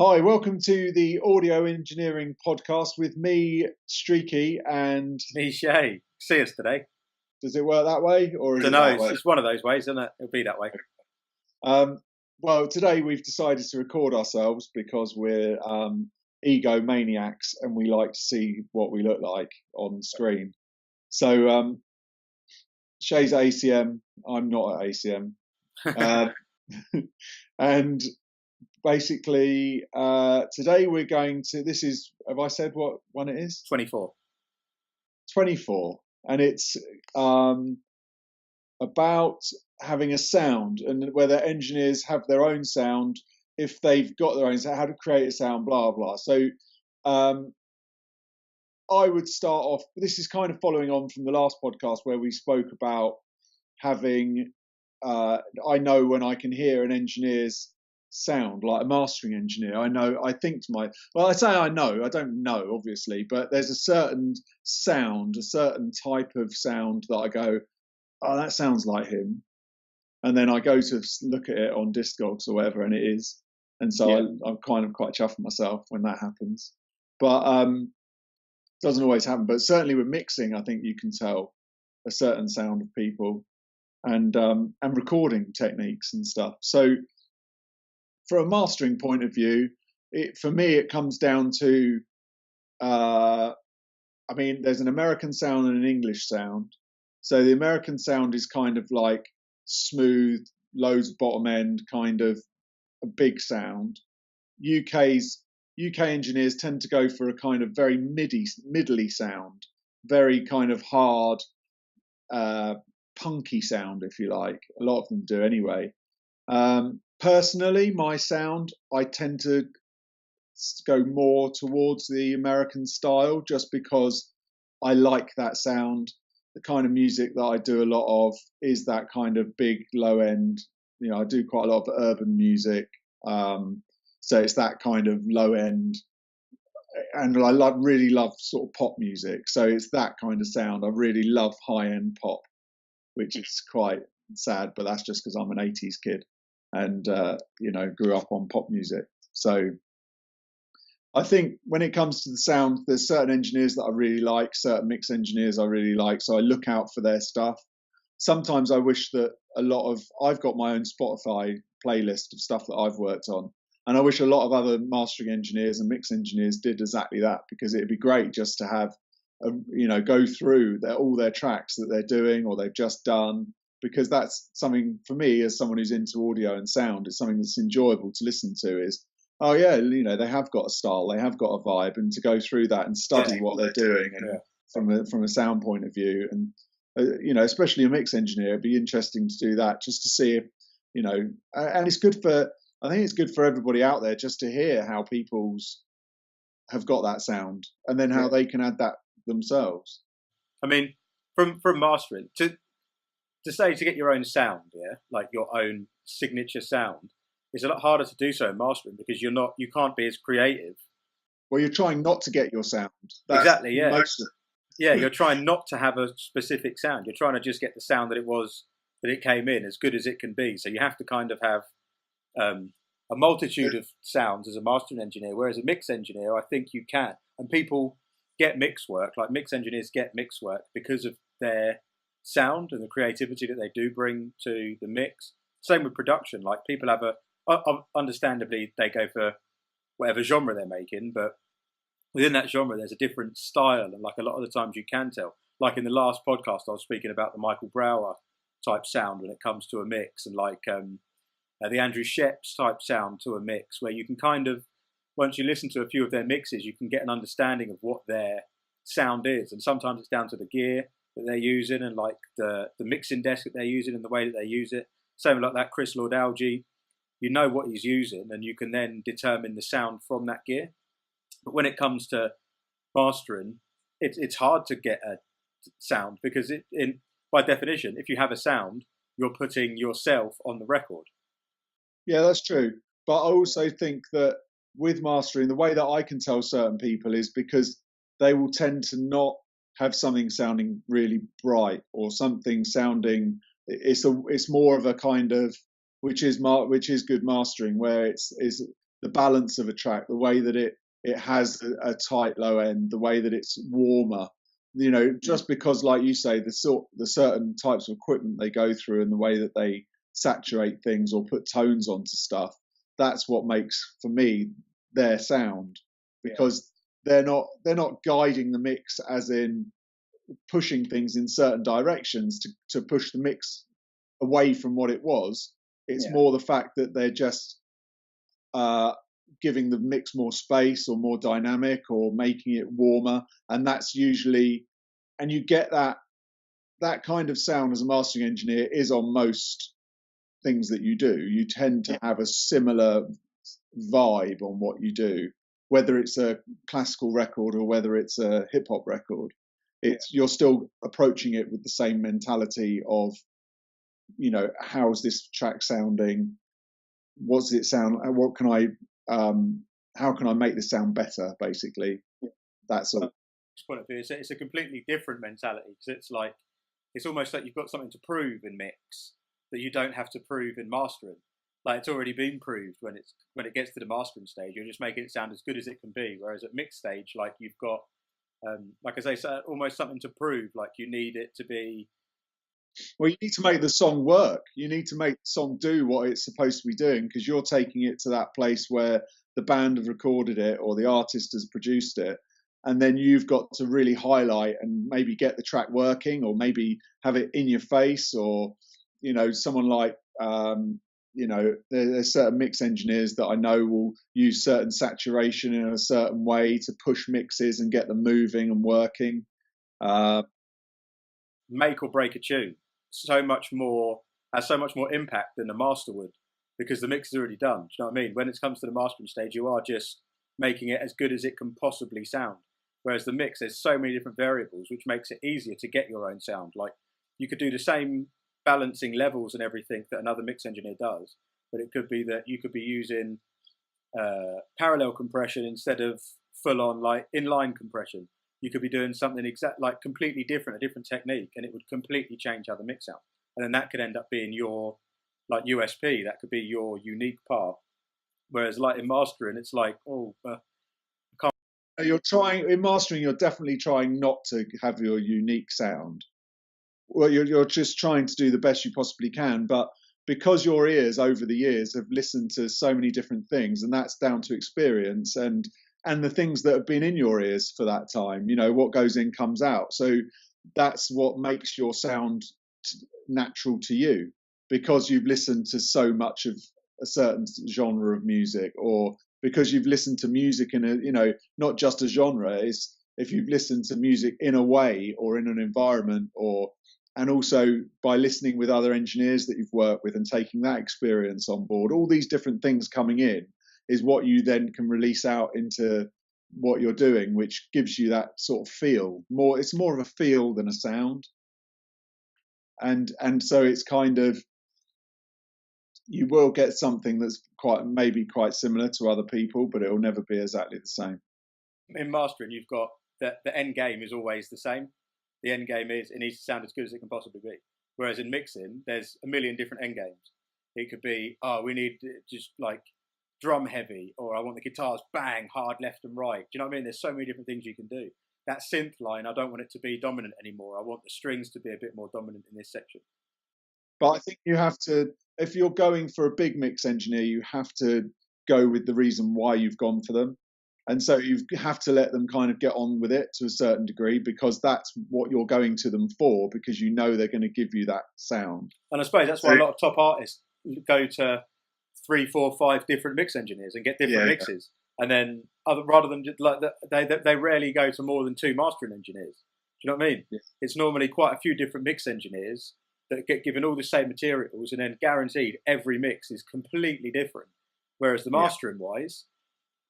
Hi, welcome to the audio engineering podcast with me, Streaky, and Me, Shay. See us today. does it work that way or is Don't it know. that way? It's one of those ways, isn't it? It'll be that way. Well, today we've decided to record ourselves because we're egomaniacs and we like to see what we look like on screen. So Shay's at ACM, I'm not at ACM. And basically, today we're going to, this is, have I said what one it is? 24. 24. And it's about having a sound and whether engineers have their own sound, if they've got their own sound, how to create a sound, blah, blah. So I would start off, this is kind of following on from the last podcast where we spoke about having, I know when I can hear an engineer's sound, like a mastering engineer. I think to I say I know, I don't know obviously, but there's a certain sound, a certain type of sound that I go, oh, that sounds like him. And then I go to look at it on Discogs or whatever, and it is. And so yeah. I'm kind of quite chuffed myself when that happens. But doesn't always happen. But certainly with mixing, I think you can tell a certain sound of people and recording techniques and stuff. So from a mastering point of view, for me, it comes down to, there's an American sound and an English sound. So the American sound is kind of like smooth, loads of bottom end, kind of a big sound. UK engineers tend to go for a kind of very middly sound, very kind of hard, punky sound, if you like. A lot of them do anyway. Personally, my sound, I tend to go more towards the American style just because I like that sound. The kind of music that I do a lot of is that kind of big, low end. You know, I do quite a lot of urban music. So it's that kind of low end. And I really love sort of pop music. So it's that kind of sound. I really love high end pop, which is quite sad, but that's just because I'm an 80s kid and, grew up on pop music. So I think when it comes to the sound, there's certain engineers that I really like, certain mix engineers I really like. So I look out for their stuff. Sometimes I wish that I've got my own Spotify playlist of stuff that I've worked on. And I wish a lot of other mastering engineers and mix engineers did exactly that, because it'd be great just to have, go through all their tracks that they're doing or they've just done, because that's something for me as someone who's into audio and sound, it's something that's enjoyable to listen to is, oh yeah, they have got a style, they have got a vibe, and to go through that and study what they're doing and from a sound point of view, and especially a mix engineer, it'd be interesting to do that just to see if, and it's good for, I think it's good for everybody out there just to hear how people's have got that sound and then how they can add that themselves. I mean, from mastering to get your own sound, like your own signature sound, it's a lot harder to do so in mastering because you can't be as creative. Well, you're trying not to get your sound. Exactly, yeah. You're trying not to have a specific sound. You're trying to just get the sound that it came in as good as it can be. So you have to kind of have a multitude of sounds as a mastering engineer, whereas a mix engineer, I think you can. And people get mix work, like mix engineers get mix work because of their sound and the creativity that they do bring to the mix. Same with production, like people have understandably they go for whatever genre they're making, but within that genre there's a different style, and like a lot of the times you can tell. Like in the last podcast I was speaking about the Michael Brower type sound when it comes to a mix, and like the Andrew Sheps type sound to a mix, where you can kind of, once you listen to a few of their mixes, you can get an understanding of what their sound is, and sometimes it's down to the gear that they're using and like the mixing desk that they're using and the way that they use it. Same like that Chris Lord-Alge, you know what he's using and you can then determine the sound from that gear. But when it comes to mastering, it's hard to get a sound because by definition, if you have a sound, you're putting yourself on the record. Yeah, that's true. But I also think that with mastering, the way that I can tell certain people is because they will tend to not have something sounding really bright or something sounding, it's more of a kind of, which is good mastering, where it's the balance of a track, the way that it has a tight low end, the way that it's warmer. You know, just because, like you say, the certain types of equipment they go through and the way that they saturate things or put tones onto stuff, that's what makes, for me, their sound, because they're not guiding the mix as in pushing things in certain directions to push the mix away from what it was. It's more the fact that they're just giving the mix more space or more dynamic or making it warmer, and that's usually, and you get that kind of sound as a mastering engineer is on most things that you do. You tend to have a similar vibe on what you do, whether it's a classical record or whether it's a hip hop record. You're still approaching it with the same mentality of, you know, how's this track sounding? What's it sound? What can I? How can I make this sound better? Basically, that's all. Point of view, it's a completely different mentality, because it's almost like you've got something to prove in mix that you don't have to prove in mastering. Like, it's already been proved when it gets to the mastering stage. You're just making it sound as good as it can be. Whereas at mix stage, like, you've got, like I say, so almost something to prove. Like, you need it to be. Well, you need to make the song work. You need to make the song do what it's supposed to be doing, because you're taking it to that place where the band have recorded it or the artist has produced it. And then you've got to really highlight and maybe get the track working, or maybe have it in your face, or, you know, someone like, you know, there's certain mix engineers that I know will use certain saturation in a certain way to push mixes and get them moving and working. Make or break a tune has so much more impact than the master would, because the mix is already done. Do you know what I mean? When it comes to the mastering stage, you are just making it as good as it can possibly sound. Whereas the mix, there's so many different variables, which makes it easier to get your own sound. Like, you could do the same balancing levels and everything that another mix engineer does, but it could be that you could be using parallel compression instead of full-on, like, inline compression. You could be doing something completely different, a different technique, and it would completely change how the mix sounds. And then that could end up being your, like, USP. That could be your unique part. Whereas, like, in mastering, it's like, in mastering, you're definitely trying not to have your unique sound. Well, you're just trying to do the best you possibly can, but because your ears over the years have listened to so many different things, and that's down to experience and the things that have been in your ears for that time, you know, what goes in comes out. So that's what makes your sound natural to you, because you've listened to so much of a certain genre of music, or because you've listened to music in a, you know, not just a genre, is if you've listened to music in a way or in an environment, and also by listening with other engineers that you've worked with and taking that experience on board. All these different things coming in is what you then can release out into what you're doing, which gives you that sort of feel. It's more of a feel than a sound. And so it's kind of, you will get something that's maybe quite similar to other people, but it will never be exactly the same. In mastering, you've got the end game is always the same. The end game is, it needs to sound as good as it can possibly be. Whereas in mixing, there's a million different end games. It could be, we need just like drum heavy, or I want the guitars bang hard left and right. Do you know what I mean? There's so many different things you can do. That synth line, I don't want it to be dominant anymore. I want the strings to be a bit more dominant in this section. But I think you have to, if you're going for a big mix engineer, you have to go with the reason why you've gone for them. And so you have to let them kind of get on with it to a certain degree, because that's what you're going to them for, because you know they're going to give you that sound. And I suppose that's why a lot of top artists go to 3, 4, 5 different mix engineers and get different mixes. And then rather than just, like, they rarely go to more than 2 mastering engineers. Do you know what I mean? Yeah. It's normally quite a few different mix engineers that get given all the same materials, and then guaranteed every mix is completely different. Whereas the mastering wise,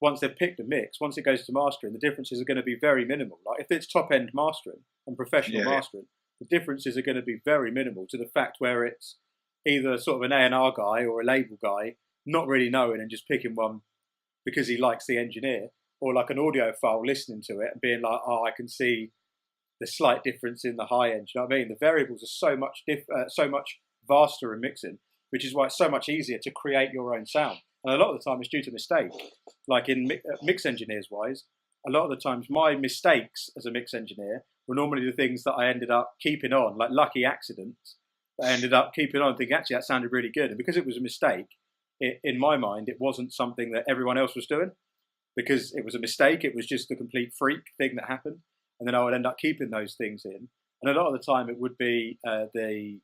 once they've picked a mix, once it goes to mastering, the differences are going to be very minimal. Like, if it's top-end mastering and professional mastering, the differences are going to be very minimal, to the fact where it's either sort of an A&R guy or a label guy not really knowing and just picking one because he likes the engineer, or like an audiophile listening to it and being like, I can see the slight difference in the high end. You know what I mean? The variables are so much vaster in mixing, which is why it's so much easier to create your own sound. And a lot of the time it's due to mistake. Like in mix engineers wise, a lot of the times my mistakes as a mix engineer were normally the things that I ended up keeping on, like lucky accidents that I ended up keeping on, thinking actually that sounded really good. And because it was a mistake, in my mind, it wasn't something that everyone else was doing because it was a mistake. It was just a complete freak thing that happened. And then I would end up keeping those things in. And a lot of the time it would be the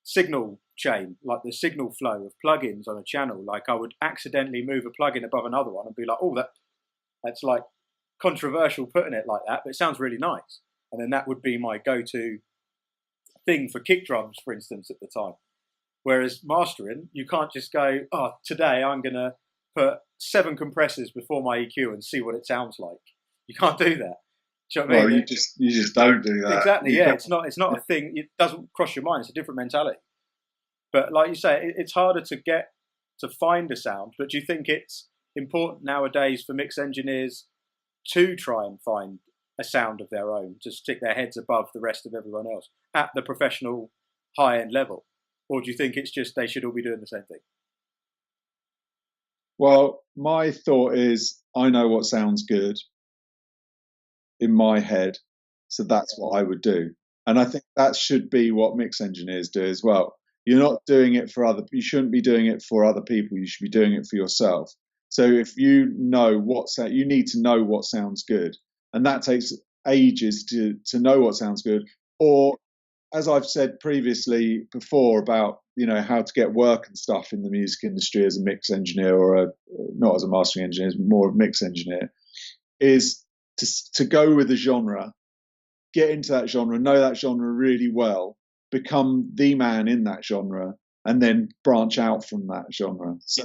signal chain, like the signal flow of plugins on a channel. Like I would accidentally move a plugin above another one and be like, oh, that's like controversial putting it like that, but it sounds really nice. And then that would be my go-to thing for kick drums, for instance, at the time. Whereas mastering, you can't just go, oh, today I'm going to put 7 compressors before my EQ and see what it sounds like. You can't do that. Do you know what I mean? You just don't do that. Exactly, yeah. It's not a thing. It doesn't cross your mind. It's a different mentality. But like you say, it's harder to find a sound. But do you think it's important nowadays for mix engineers to try and find a sound of their own, to stick their heads above the rest of everyone else at the professional high-end level? Or do you think it's just they should all be doing the same thing? Well, my thought is I know what sounds good in my head, so that's what I would do. And I think that should be what mix engineers do as well. You're not doing it for you shouldn't be doing it for other people. You should be doing it for yourself. So if you know you need to know what sounds good, and that takes ages to know what sounds good. Or as I've said previously before about, how to get work and stuff in the music industry as a mix engineer or not as a mastering engineer, more of a mix engineer, is to go with the genre, get into that genre, know that genre really well, become the man in that genre, and then branch out from that genre. So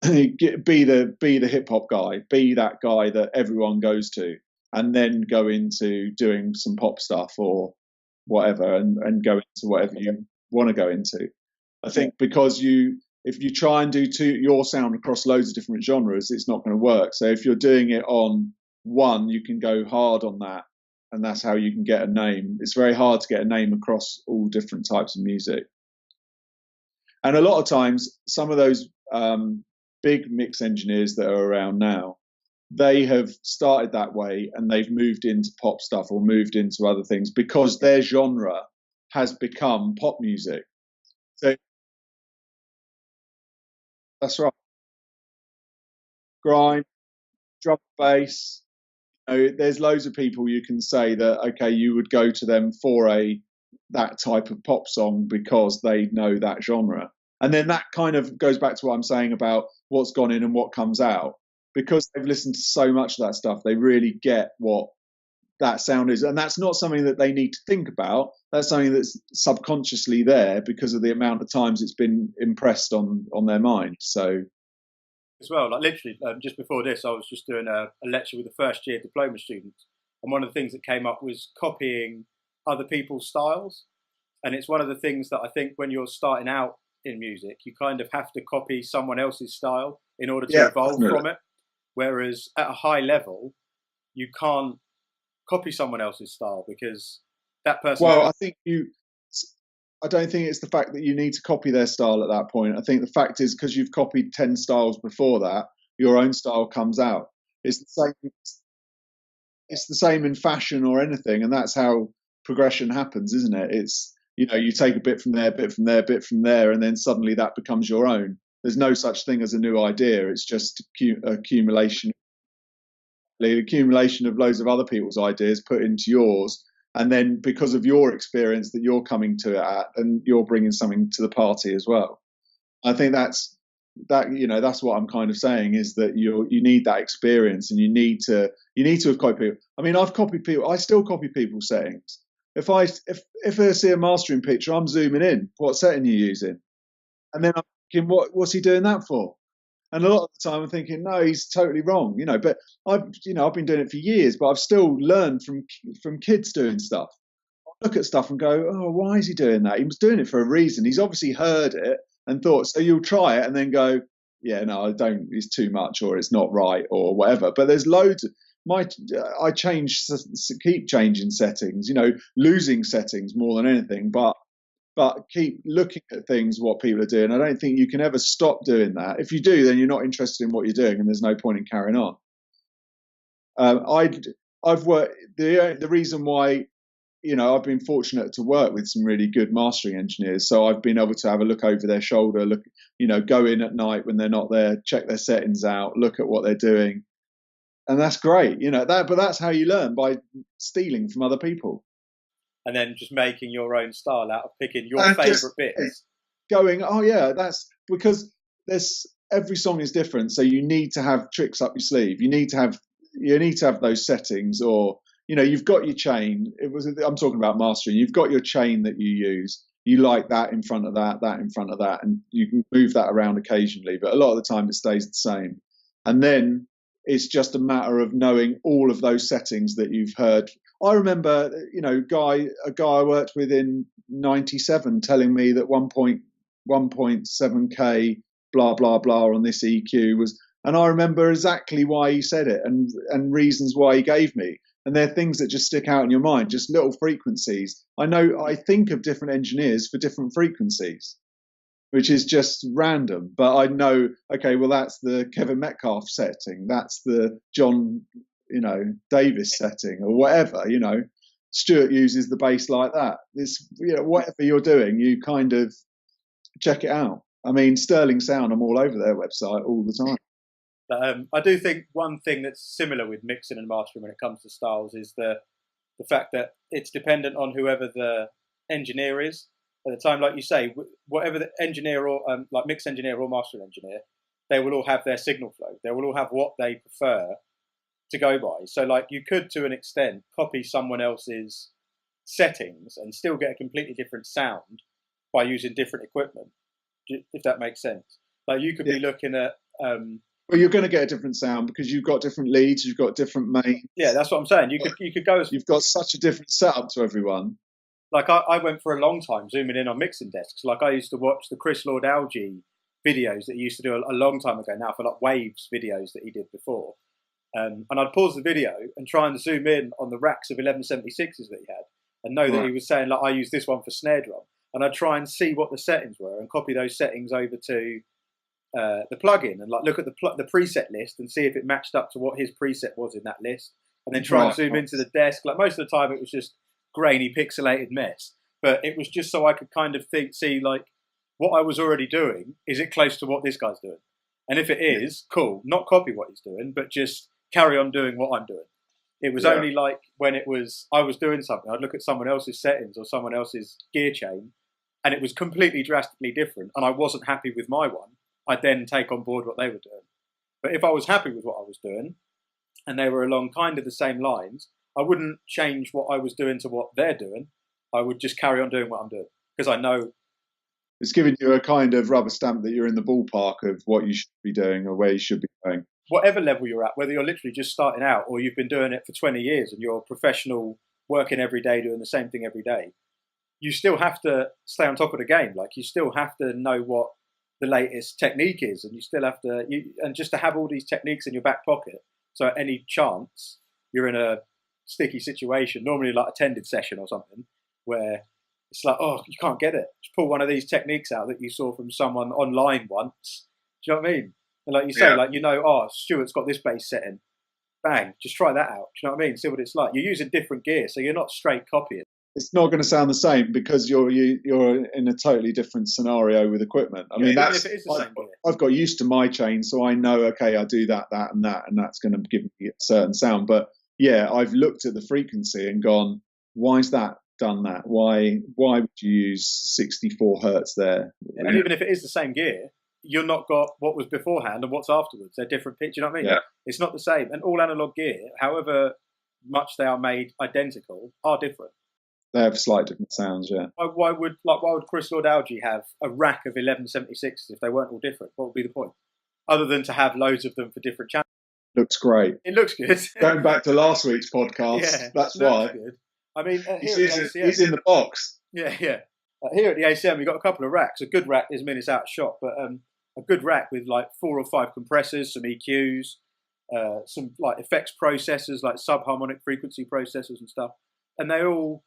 be the hip hop guy, be that guy that everyone goes to, and then go into doing some pop stuff or whatever, and go into whatever you want to go into. I think because if you try and do your sound across loads of different genres, it's not going to work. So if you're doing it on one, you can go hard on that, and that's how you can get a name. It's very hard to get a name across all different types of music. And a lot of times, some of those big mix engineers that are around now, they have started that way and they've moved into pop stuff or moved into other things because their genre has become pop music. So that's right. Grime, drum, bass. There's loads of people you can say that, okay, you would go to them for that type of pop song because they know that genre. And then that kind of goes back to what I'm saying about what's gone in and what comes out. Because they've listened to so much of that stuff, they really get what that sound is. And that's not something that they need to think about. That's something that's subconsciously there because of the amount of times it's been impressed on their mind. So, as well, like literally just before this, I was just doing a lecture with a first-year diploma student. And one of the things that came up was copying other people's styles. And it's one of the things that I think when you're starting out in music, you kind of have to copy someone else's style in order to evolve from it. Whereas at a high level, you can't copy someone else's style because that person... Well, I don't think it's the fact that you need to copy their style at that point. I think the fact is because you've copied 10 styles before that, your own style comes out. It's the same in fashion or anything, and that's how progression happens, isn't it? It's, you take a bit from there, bit from there, bit from there, and then suddenly that becomes your own. There's no such thing as a new idea. It's just accumulation of loads of other people's ideas put into yours. And then because of your experience that you're coming to it at, and you're bringing something to the party as well. I think that's what I'm kind of saying is that you need that experience, and you need to have copied people. I mean, I've copied people. I still copy people's settings. If I see a mastering picture, I'm zooming in. What setting are you using? And then I'm thinking, what's he doing that for? And a lot of the time I'm thinking, no, he's totally wrong, But I've been doing it for years, but I've still learned from kids doing stuff. I look at stuff and go, oh, why is he doing that? He was doing it for a reason. He's obviously heard it and thought. So you'll try it and then go, yeah, no, I don't. It's too much, or it's not right, or whatever. But there's loads. I keep changing settings, losing settings more than anything, but but keep looking at things, what people are doing. I don't think you can ever stop doing that. If you do, then you're not interested in what you're doing, and there's no point in carrying on. I've worked. The reason why, I've been fortunate to work with some really good mastering engineers, so I've been able to have a look over their shoulder, go in at night when they're not there, check their settings out, look at what they're doing, and that's great. But that's how you learn, by stealing from other people. And then just making your own style out of picking your favourite bits. Going, oh yeah, that's because every song is different, so you need to have tricks up your sleeve. You need to have those settings, or you've got your chain. I'm talking about mastering. You've got your chain that you use. You like that in front of that in front of that, and you can move that around occasionally, but a lot of the time it stays the same. And then it's just a matter of knowing all of those settings that you've heard. I remember, a guy I worked with in '97 telling me that 1.7K blah blah blah on this EQ was, and I remember exactly why he said it and reasons why he gave me. And they're things that just stick out in your mind, just little frequencies. I think of different engineers for different frequencies, which is just random. But I know, okay, well, that's the Kevin Metcalf setting. That's the John, Davis setting, or whatever, Stuart uses the bass like that. It's, whatever you're doing, you kind of check it out. I mean, Sterling Sound, I'm all over their website all the time. I do think one thing that's similar with mixing and mastering when it comes to styles is the fact that it's dependent on whoever the engineer is at the time. Like you say, whatever the engineer or like mix engineer or mastering engineer, they will all have their signal flow. They will all have what they prefer to go by. So like you could, to an extent, copy someone else's settings and still get a completely different sound by using different equipment, if that makes sense. Like you could be looking at... well, you're going to get a different sound because you've got different leads, you've got different mains. Yeah, that's what I'm saying. You could go as... You've got such a different setup to everyone. Like I went for a long time zooming in on mixing desks. Like I used to watch the Chris Lord-Alge videos that he used to do a long time ago now, for like Waves videos that he did before. And I'd pause the video and try and zoom in on the racks of 1176s that he had, and know that he was saying, like, I use this one for snare drum. And I'd try and see what the settings were and copy those settings over to the plugin, and like look at the preset list and see if it matched up to what his preset was in that list, and then try and zoom into the desk. Like most of the time it was just grainy, pixelated mess, but it was just so I could kind of see like what I was already doing, is it close to what this guy's doing? And if it is, cool, not copy what he's doing, but just carry on doing what I'm doing. It was only like when I was doing something, I'd look at someone else's settings or someone else's gear chain, and it was completely drastically different, and I wasn't happy with my one, I'd then take on board what they were doing. But if I was happy with what I was doing, and they were along kind of the same lines, I wouldn't change what I was doing to what they're doing. I would just carry on doing what I'm doing, because I know... It's giving you a kind of rubber stamp that you're in the ballpark of what you should be doing or where you should be going. Whatever level you're at, whether you're literally just starting out or you've been doing it for 20 years and you're a professional working every day, doing the same thing every day, you still have to stay on top of the game. Like you still have to know what the latest technique is, and you still have to, and just to have all these techniques in your back pocket. So at any chance you're in a sticky situation, normally like a tended session or something, where it's like, oh, you can't get it. Just pull one of these techniques out that you saw from someone online once. Do you know what I mean? And like you say, like, oh, Stuart's got this bass setting. Bang, just try that out. Do you know what I mean? See what it's like. You're using different gear, so you're not straight copying. It's not going to sound the same because you're in a totally different scenario with equipment. I mean, that's, if it is the same gear. I've got used to my chain, so I know, okay, I do that, and that's going to give me a certain sound. But yeah, I've looked at the frequency and gone, why is that done that? Why would you use 64 hertz there? And even if it is the same gear, you're not got what was beforehand and what's afterwards. They're different pitch. You know what I mean? Yeah. It's not the same. And all analog gear, however much they are made identical, are different. They have slight different sounds. Yeah. Why would Chris Lord-Alge have a rack of 1176s if they weren't all different? What would be the point? Other than to have loads of them for different channels. Looks great. It looks good. Going back to last week's podcast, that's why. Good. I mean, he's in the box. Yeah. Here at the ACM, we've got a couple of racks. A good rack doesn't mean it's out of shop, but a good rack with like 4 or 5 compressors, some EQs, some like effects processors, like subharmonic frequency processors and stuff. And they all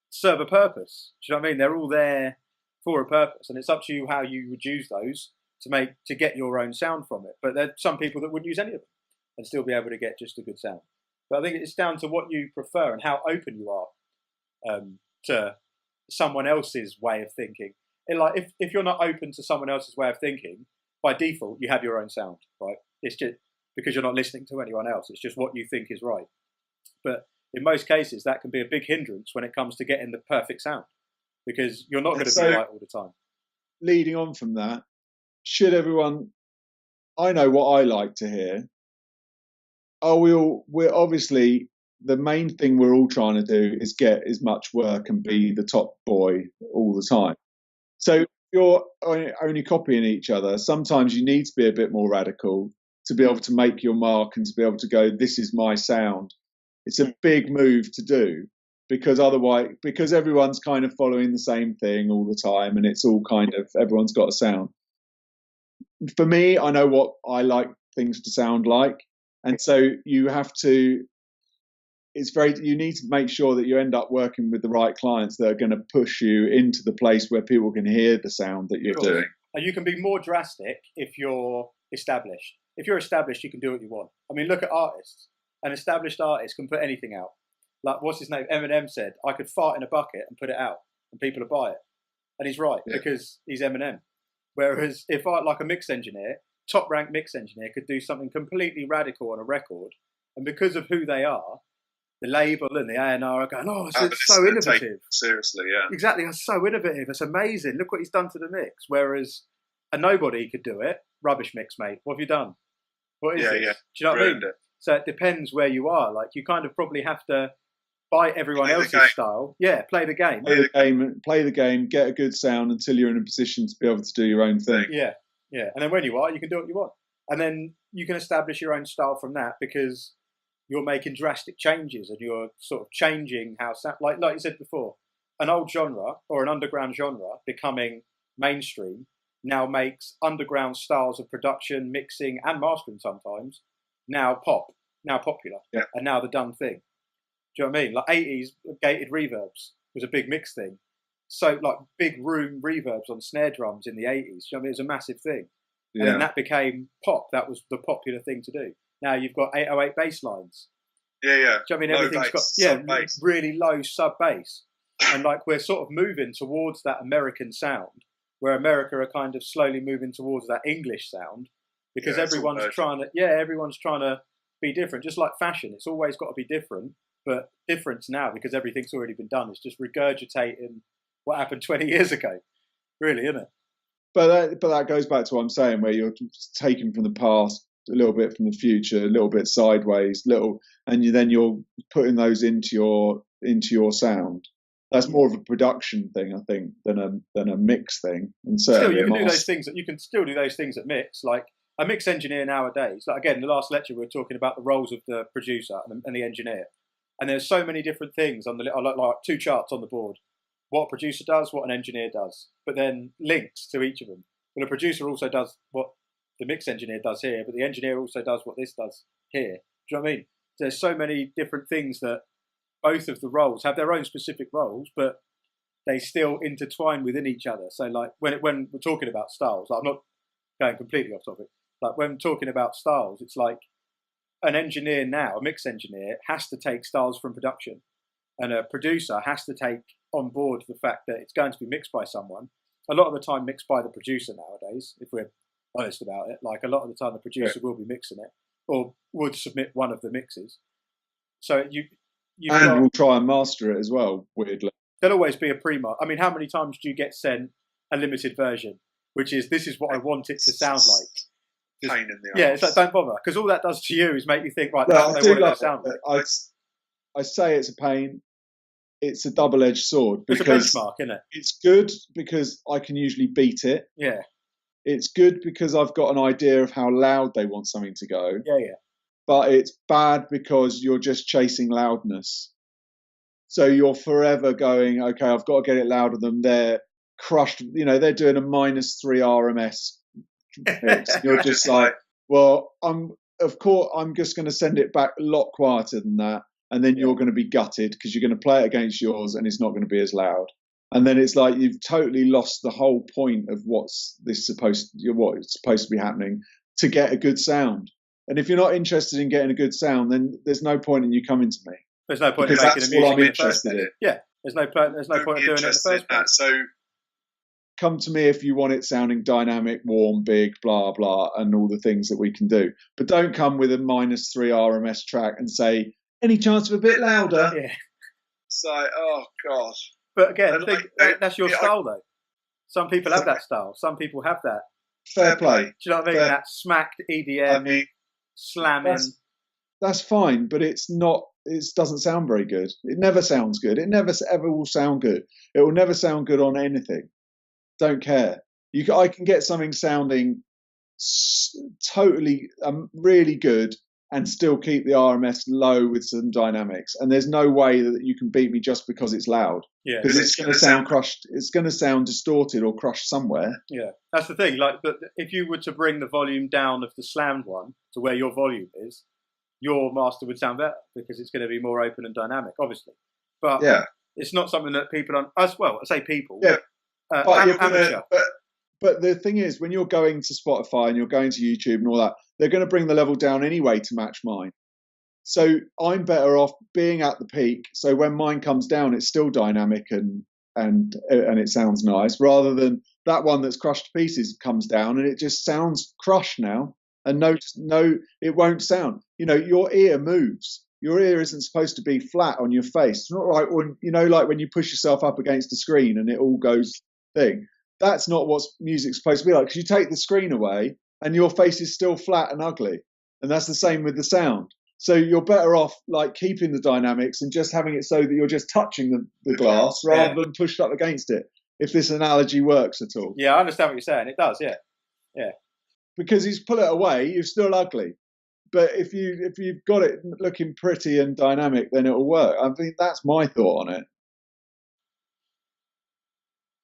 serve a purpose. Do you know what I mean? They're all there for a purpose, and it's up to you how you would use those to get your own sound from it. But there's some people that wouldn't use any of them and still be able to get just a good sound. But I think it's down to what you prefer and how open you are to someone else's way of thinking. And like if you're not open to someone else's way of thinking, by default you have your own sound, right? It's just because you're not listening to anyone else. It's just what you think is right. But in most cases, that can be a big hindrance when it comes to getting the perfect sound, because you're not going to be right all the time. Leading on from that, should everyone, I know what I like to hear. We're obviously, the main thing we're all trying to do is get as much work and be the top boy all the time. So if you're only copying each other, sometimes you need to be a bit more radical to be able to make your mark and to be able to go, this is my sound. It's a big move to do, because everyone's kind of following the same thing all the time, and it's all kind of, everyone's got a sound. For me, I know what I like things to sound like, and so you need to make sure that you end up working with the right clients that are going to push you into the place where people can hear the sound that you're doing. And you can be more drastic if you're established. If you're established, you can do what you want. I mean, look at artists. An established artist can put anything out. Like, what's his name? Eminem said, I could fart in a bucket and put it out and people would buy it. And he's right, because he's Eminem. Whereas if like a mix engineer, top ranked mix engineer, could do something completely radical on a record, and because of who they are, the label and the A&R are going, oh, it's so innovative. Seriously, yeah. Exactly, it's so innovative. It's amazing. Look what he's done to the mix. Whereas a nobody could do it. Rubbish mix, mate. What have you done? What is this? Yeah. Do you know what I mean? So it depends where you are. Like, you kind of probably have to buy everyone else's style. Yeah, play the game. Play the game, get a good sound until you're in a position to be able to do your own thing. Yeah. And then when you are, you can do what you want. And then you can establish your own style from that, because you're making drastic changes and you're sort of changing how sound. Like you said before, an old genre or an underground genre becoming mainstream now makes underground styles of production, mixing and mastering sometimes now popular, and now the done thing. Do you know what I mean? Like 80s gated reverbs was a big mix thing. So like big room reverbs on snare drums in the 80s. Do you know what I mean? It was a massive thing. And then that became pop. That was the popular thing to do. Now you've got 808 bass lines. Yeah. Do you know what I mean? Everything's got really low sub bass. And like we're sort of moving towards that American sound, where America are kind of slowly moving towards that English sound, because everyone's trying to be different. Just like fashion, it's always got to be different, but difference now, because everything's already been done, is just regurgitating what happened 20 years ago. Really, isn't it? But that goes back to what I'm saying, where you're taking from the past, a little bit from the future, a little bit sideways, and you're putting those into your sound. That's more of a production thing, I think, than a mix thing. And still, you can do those things. You can still do those things at mix. Like a mix engineer nowadays. Like again, in the last lecture we were talking about the roles of the producer and the engineer, and there's so many different things on like two charts on the board. What a producer does, what an engineer does, but then links to each of them. Well, a producer also does what the mix engineer does here, but the engineer also does what this does here. Do you know what I mean? There's so many different things that both of the roles have their own specific roles, but they still intertwine within each other. So like when we're talking about styles, like I'm not going completely off topic, like when talking about styles, it's like an engineer now, a mix engineer, has to take styles from production, and a producer has to take on board the fact that it's going to be mixed by someone. A lot of the time mixed by the producer nowadays, if we're honest about it. Like a lot of the time the producer will be mixing it, or would submit one of the mixes. So we'll try and master it as well, weirdly. There'll always be a pre-mark. I mean, how many times do you get sent a limited version, which is, this is what I want it to sound like? Pain in the arse. It's like, don't bother, because all that does to you is make you think, right, that's what I want it to sound like. I say it's a pain. It's a double-edged sword, because it's a benchmark, isn't it? It's good because I can usually beat it. Yeah. It's good because I've got an idea of how loud they want something to go. Yeah. But it's bad because you're just chasing loudness. So you're forever going, okay, I've got to get it louder than they're crushed. They're doing a -3 RMS mix. You're just like, well, I'm just going to send it back a lot quieter than that. and then you're going to be gutted because you're going to play it against yours and it's not going to be as loud. And then it's like you've totally lost the whole point of what it's supposed to be happening to get a good sound. And if you're not interested in getting a good sound, then there's no point in you coming to me. There's no point because in making that's a music what I'm in interested in. Yeah, there's no point in doing it in the first place. So come to me if you want it sounding dynamic, warm, big, blah, blah, and all the things that we can do. But don't come with a -3 RMS track and say, any chance of a bit louder? Yeah. It's like, oh, God. But again, that's your style, though. Some people have that style. Some people have that. Fair play. Do you know what I mean? That smacked EDM, slamming. That's fine, but it's not. It doesn't sound very good. It never sounds good. It never ever will sound good. It will never sound good on anything. Don't care. I can get something sounding totally really good and still keep the RMS low with some dynamics. And there's no way that you can beat me just because it's loud. Yeah, because it's going to sound crushed. It's going to sound distorted or crushed somewhere. Yeah, that's the thing. Like, but if you were to bring the volume down of the slammed one to where your volume is, your master would sound better because it's going to be more open and dynamic, obviously. But it's not something that people I say people. Yeah. Amateur. But the thing is, when you're going to Spotify and you're going to YouTube and all that, they're going to bring the level down anyway to match mine. So I'm better off being at the peak. So when mine comes down, it's still dynamic and it sounds nice, rather than that one that's crushed to pieces comes down and it just sounds crushed now. And no, it won't sound. Your ear moves. Your ear isn't supposed to be flat on your face. It's not like like when you push yourself up against the screen and it all goes thing. That's not what music's supposed to be like. Because you take the screen away and your face is still flat and ugly. And that's the same with the sound. So you're better off like keeping the dynamics and just having it so that you're just touching the glass rather than pushed up against it. If this analogy works at all. Yeah, I understand what you're saying. It does, yeah. Yeah. Because you pull it away, you're still ugly. But if you've got it looking pretty and dynamic, then it'll work. I think that's my thought on it.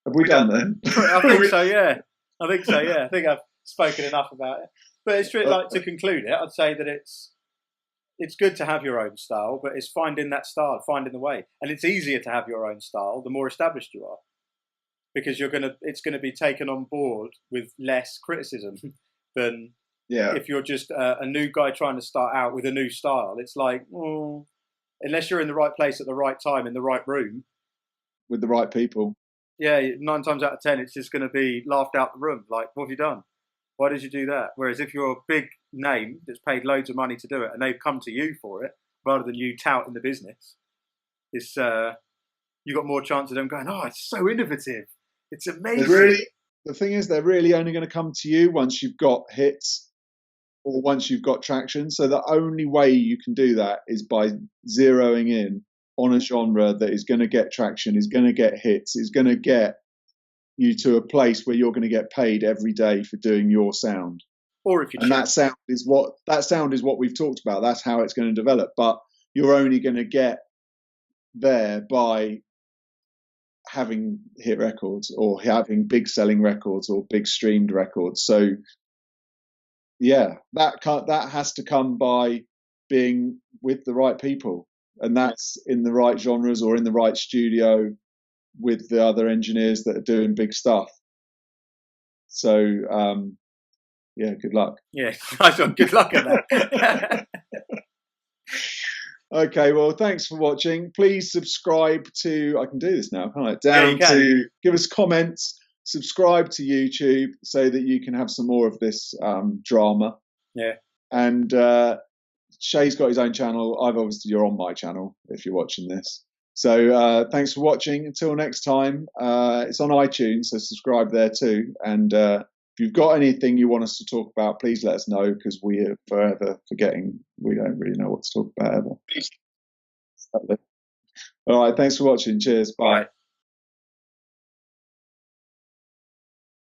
Have we done then? I think so, yeah. I think I've spoken enough about it. But it's true, like, to conclude it, I'd say that it's good to have your own style, but it's finding that style, finding the way. And it's easier to have your own style the more established you are. Because it's gonna be taken on board with less criticism than if you're just a new guy trying to start out with a new style. It's like, unless you're in the right place at the right time, in the right room. With the right people. Yeah, 9 times out of 10, it's just going to be laughed out the room. Like, what have you done? Why did you do that? Whereas if you're a big name that's paid loads of money to do it and they've come to you for it, rather than you touting the business, it's you got more chance of them going, oh, it's so innovative. It's amazing. The thing is, they're really only going to come to you once you've got hits or once you've got traction. So the only way you can do that is by zeroing in on a genre that is going to get traction, is going to get hits, is going to get you to a place where you're going to get paid every day for doing your sound. Or if you that sound is what we've talked about. That's how it's going to develop. But you're only going to get there by having hit records or having big selling records or big streamed records. So that has to come by being with the right people. And that's in the right genres or in the right studio with the other engineers that are doing big stuff. So, good luck. Yeah, good luck at that. Okay, well, thanks for watching. Please subscribe to, I can do this now, can't I? Give us comments, subscribe to YouTube so that you can have some more of this drama. Yeah. And Shay's got his own channel. You're on my channel if you're watching this. So thanks for watching. Until next time, it's on iTunes, so subscribe there too. And if you've got anything you want us to talk about, please let us know, because we are forever forgetting. We don't really know what to talk about ever. All right, thanks for watching. Cheers. Bye.